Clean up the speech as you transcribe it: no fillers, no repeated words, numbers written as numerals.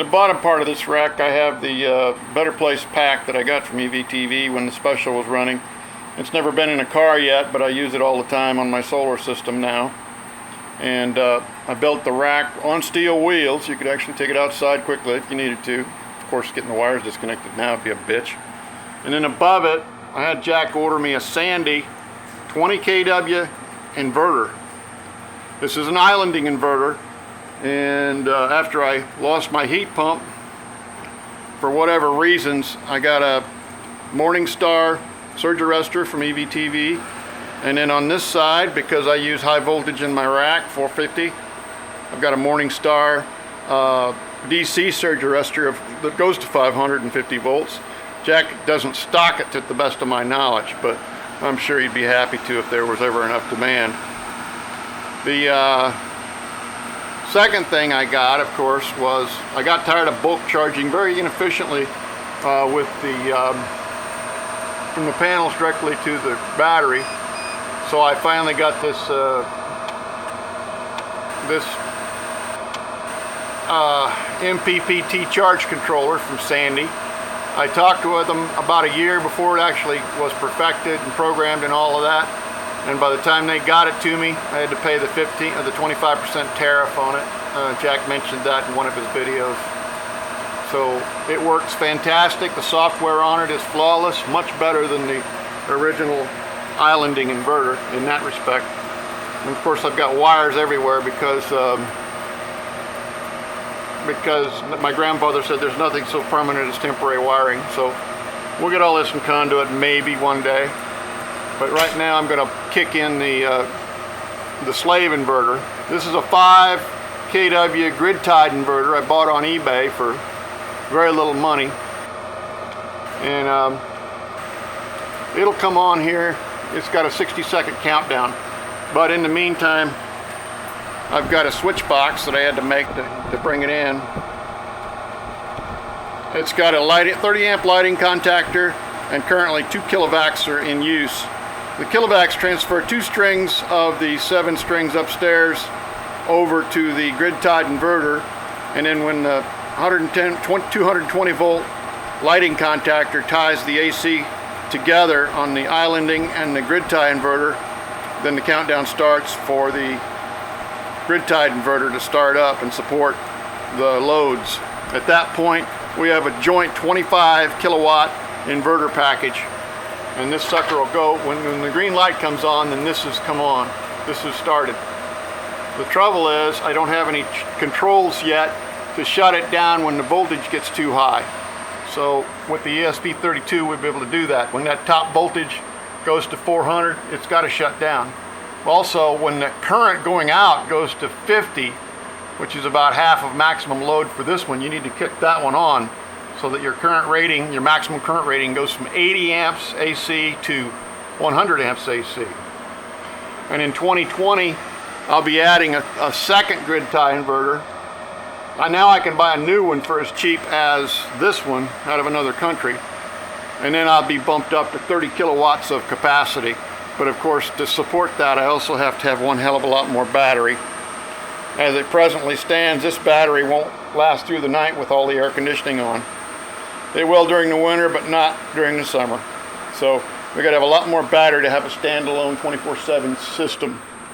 the bottom part of this rack I have the Better Place pack that I got from EVTV when the special was running. It's never been in a car yet, but I use it all the time on my solar system now. And I built the rack on steel wheels. You could actually take it outside quickly if you needed to. Of course, getting the wires disconnected now would be a bitch. And then above it, I had Jack order me a Sandi 20 kW inverter. This is an islanding inverter, and after I lost my heat pump, for whatever reasons, I got a Morningstar surge arrestor from EVTV, and then on this side, because I use high voltage in my rack, 450, I've got a Morningstar DC surge arrestor that goes to 550 volts. Jack doesn't stock it to the best of my knowledge, but I'm sure he'd be happy to if there was ever enough demand. The second thing I got, of course, was I got tired of bulk charging very inefficiently with from the panels directly to the battery. So I finally got this MPPT charge controller from Sandi. I talked with them about a year before it actually was perfected and programmed and all of that. And by the time they got it to me, I had to pay the 25% tariff on it. Jack mentioned that in one of his videos. So it works fantastic. The software on it is flawless, much better than the original islanding inverter in that respect. And of course I've got wires everywhere because my grandfather said there's nothing so permanent as temporary wiring. So we'll get all this in conduit maybe one day. But right now I'm going to kick in the slave inverter. This is a 5 kW grid-tied inverter I bought on eBay for very little money. And it'll come on here. It's got a 60-second countdown. But in the meantime, I've got a switch box that I had to make to bring it in. It's got a 30 amp lighting contactor, and currently 2 kilovolts are in use. The kilovolts transfer 2 strings of the 7 strings upstairs over to the grid-tied inverter, and then when the 220 volt lighting contactor ties the AC together on the islanding and the grid-tie inverter, then the countdown starts for the grid-tied inverter to start up and support the loads. At that point, we have a joint 25 kilowatt inverter package, and this sucker will go when the green light comes on. Then this has come on. This has started. The trouble is I don't have any controls yet to shut it down when the voltage gets too high. So with the ESP32 we'll be able to do that. When that top voltage goes to 400, it's got to shut down. Also, when the current going out goes to 50, which is about half of maximum load for this one, you need to kick that one on so that your current rating, your maximum current rating, goes from 80 amps AC to 100 amps AC. And in 2020, I'll be adding a second grid tie inverter. Now I can buy a new one for as cheap as this one out of another country. And then I'll be bumped up to 30 kilowatts of capacity. But of course, to support that, I also have to have one hell of a lot more battery. As it presently stands, this battery won't last through the night with all the air conditioning on. It will during the winter, but not during the summer. So we got to have a lot more battery to have a standalone 24/7 system.